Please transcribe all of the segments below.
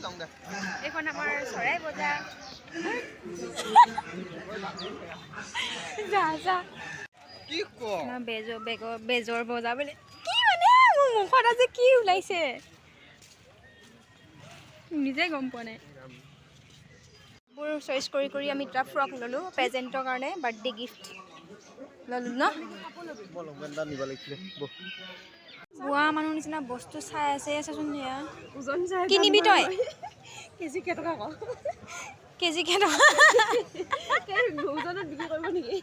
এইখন আমাৰ চৰাই বজাৰ যা যা কি কম বেজৰ বজাৰ বুলি কি মানে মোৰ মুখত আজি কি ওলাইছে নিজে গম পোৱা নাই বোৰ চইচ কৰি আমি এটা ফ্ৰক ল'লোঁ প্ৰেজেণ্টৰ কাৰণে বাৰ্থডে গিফ্ট ল'লোঁ ন বুঢ়া মানুহ নিচিনা বস্তু চাই আছে চাচোন সেয়া ওজন চাই কিনিবি তই কেজি কেইটকা ক কেজি কেইটকা ওজনত বিক্ৰী কৰিব নেকি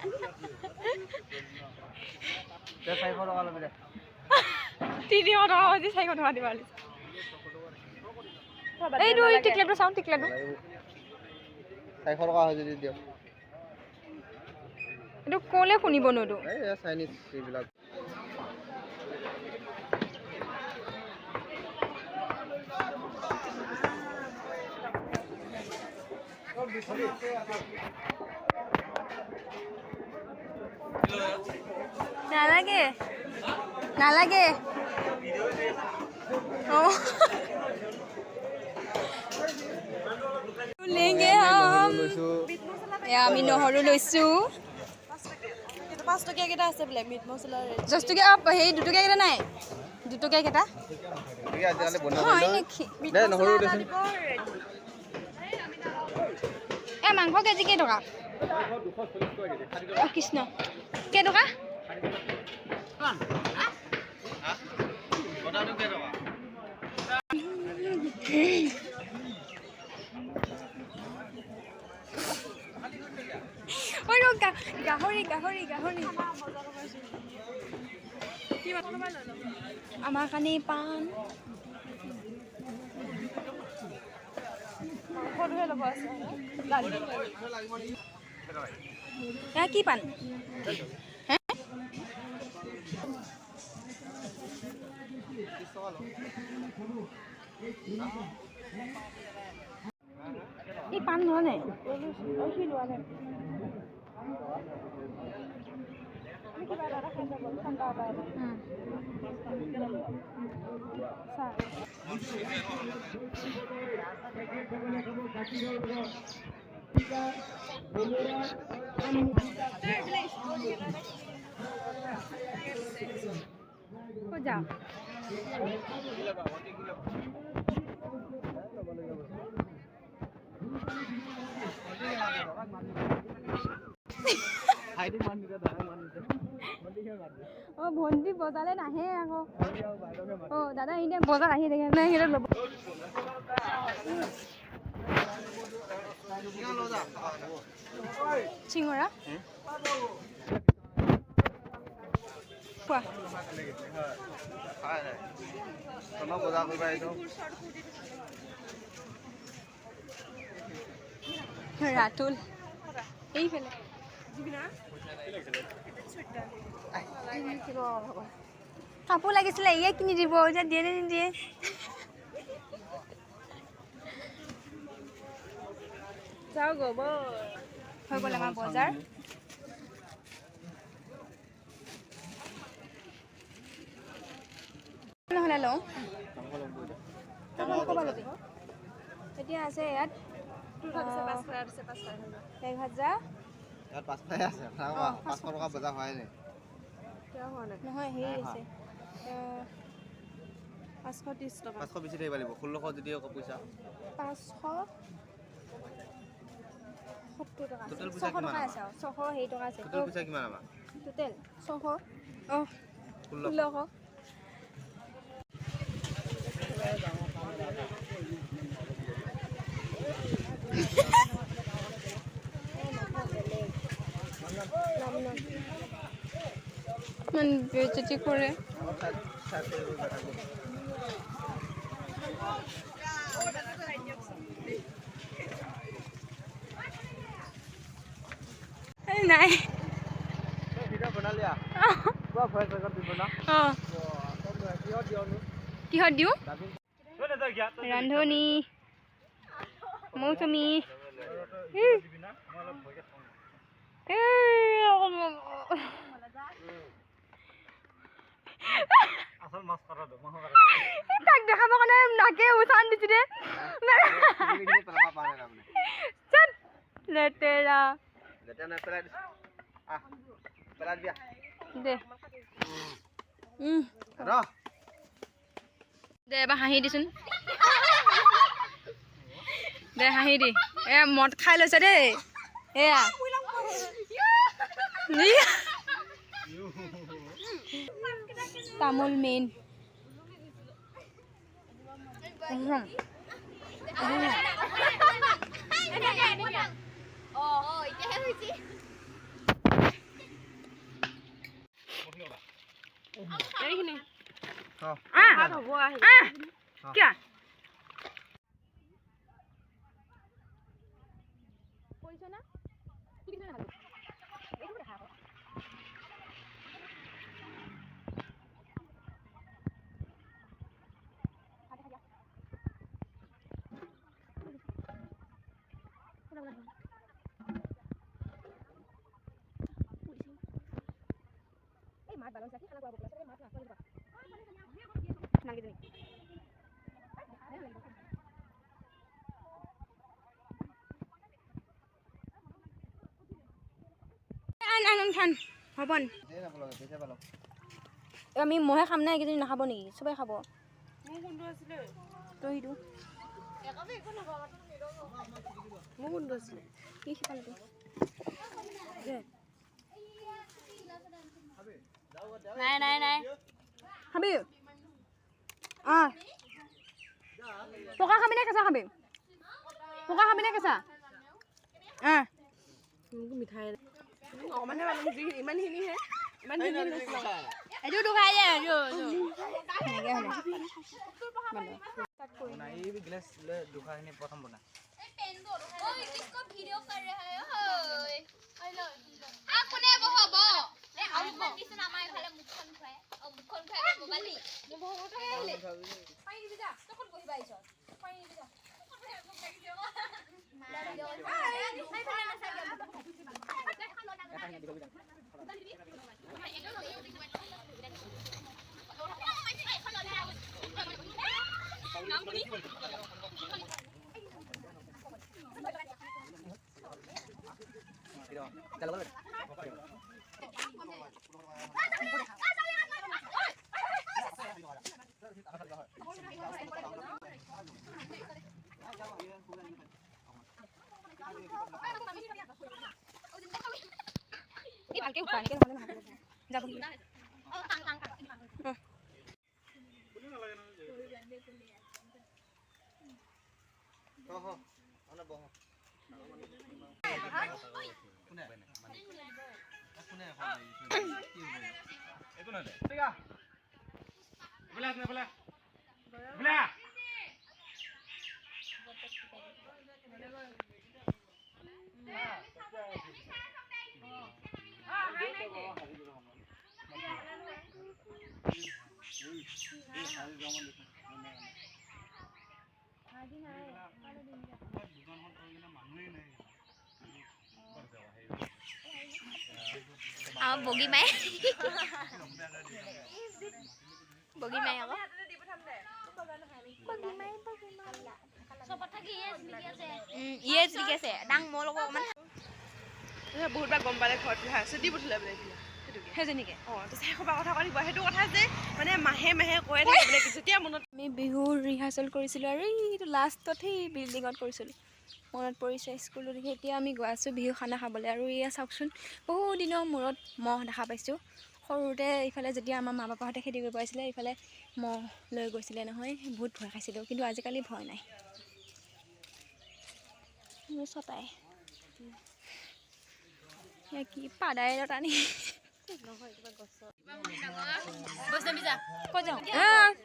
400 টকা ল'বি দে 300 টকা আজি 400 টকা দিবা এইটো টিকলেটো চাওঁ টিকলেটো 400 টকা হয় যদি দিয়ক এইটো ক'লে শুনিবনো এইটো এই চাইনিজ এইবিলাক নালাগে নালাগে लेंगे हम আমি নহৰু লৈছো 5 টকীয়া কেইটা আছে বোলে মিট মছলা 10 টকীয়া সেই 2 টকীয়া কেইটা নাই 2 টকীয়া কেইটা ঠিক আছে আজিকালি বনাব হয় নেকি নেকি দে নহৰু দেচোন এ মাংস কেজি কেই টকা 240 টকা দিছে কৃষ্ণ কেই টকা বনাটো কেই টকা ঐ গাহৰি আমাৰ কাৰণে পাণ কি পাণ হে এই পাণ লোৱা নাই যা অ ভন্টি বজাৰলৈ নাহে আকৌ অ দাদা এনে বজাৰ আহি থাকে নাই সেইটো ল'ব চিঙৰা কোৱা বজাৰ কৰিবা এইটো ৰাতুল এইফালে কাপোৰ লাগিছিলে ইয়ে কিনি দিব এতিয়া দিয়ে নে নিদিয়ে যাও গব হৈ গ'ল আমাৰ বজাৰ নহ'লে লওঁ ক'ব ল'বি এতিয়া আছে ইয়াত 1000 ইয়াত 500 আছে 500 টকা বজাৰ হয় নাই নহয় হেৰি আছে 530 টকা 500 বেছি থাকিব লাগিব 1600 যদি আকৌ পইচা 570 টকা টোটেল 600 পইচা কিমান টকা আছে 600 হেৰি টকা আছে টোটেল পইচা কিমান আমাৰ টোটেল 600 1600 মান বেজতি কৰে নাই ভিডিও বনা লিয়া পুৰা ভয় ভয় কৰি দিব না কিহত দিওঁ ৰান্ধনি মৌচুমী তাক দেখাবৰ কাৰণে নাকে উঠান দিছি দে লেতেৰা দে দে এবাৰ হাঁহি দিচোন দে হাঁহি দি মদ খাই লৈছে দেই এয়া তামোল মেইন হবন আমি মহে খাম নাই এইকেইজনী নাখাব নেকি চবেই খাব তইটো নাই নাই নাই খাবি পকা খাবি নে কেঁচা খাবি পকা খাবি নে কেঁচা মিঠাই মানে ইমানখিনিহে এইটো খাই যায় প্ৰথম বনা ভালকে উঠা এনেকে নহ'লে নহ'ব যাব বগী মাই বগী মাই আকৌ ইয়েজ লিখি আছে ডাং মোৰ লগত অকণমান বহুতবাৰ গম পালে ঘৰত দি পঠিয়ালে বোলে সেইজনীকে সেইসোপা কথা কৈ সেইটো কথা যে মানে মাহে মাহে কৈয়ে থাকে বোলে যেতিয়া মনত আমি বিহুৰ ৰিহাৰ্চেল কৰিছিলোঁ আৰু এইটো লাষ্টত সেই বিল্ডিঙত কৰিছিলোঁ মনত পৰিছে স্কুলত দেখি এতিয়া আমি গৈ আছোঁ বিহু খানা খাবলৈ আৰু এয়া চাওকচোন বহু দিনৰ মূৰত মহ দেখা পাইছোঁ সৰুতে ইফালে যেতিয়া আমাৰ মা পাপাহঁতে খেতি কৰিব পাৰিছিলে ইফালে মহ লৈ গৈছিলে নহয় বহুত ভয় খাইছিলোঁ কিন্তু আজিকালি ভয় নাই চতাই কি পাদাই টানি কৈ যাওঁ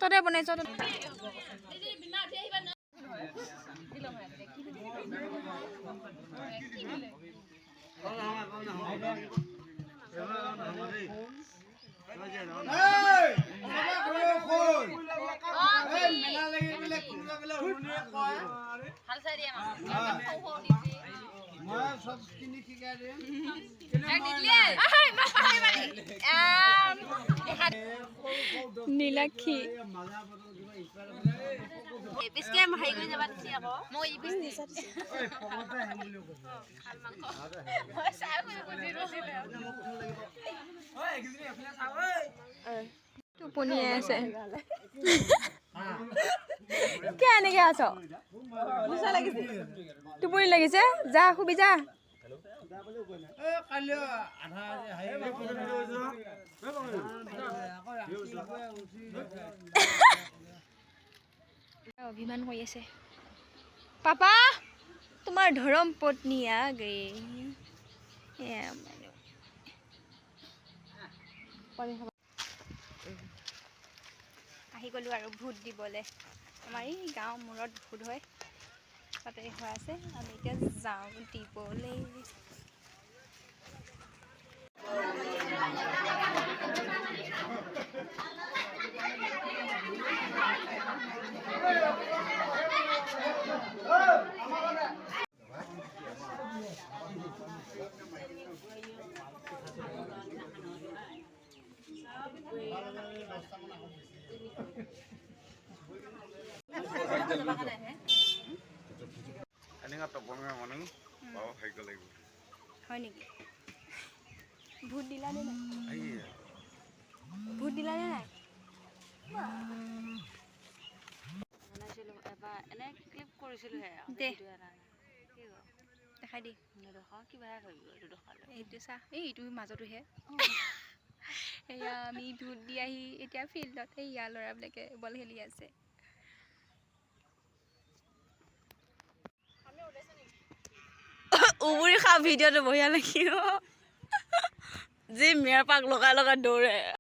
ততে বনাইছ নীলাক্ষী পিছকে হেৰি কৰি যাবা দিছি আকৌ মই ই পিছ দিছা টোপনিয়াই আছে কিয় এনেকে আছ টোপনি লাগিছে যা শুবি যা অভিমান কৰি আছে পাপা তোমাৰ ধৰম পত্নী আ গই আহি গ'লো আৰু ভোট দিবলৈ আমাৰ এই গাঁৱৰ মূৰত ভোট হয় তাতে হৈ আছে আমি এতিয়া যাওঁ দিবলৈ হয় নেকি ভোট দিলানে নাই ভোট দিলানে নাই এবাৰ এনে ক্লিপ কৰিছিলোহে দে দেখাই দি কিবাহে ভাবিব এইটো দেখালে এইটো চা এইটো মাজতোহে এয়া আমি ভোট দি আহি এতিয়া ফিল্ডত এয়া ল'ৰাবিলাকে বল খেলি আছে উবুৰি খা ভিডিঅ'টো বঢ়িয়া লাগিব যি মেৰ পাক লগাই লগাই দৌৰে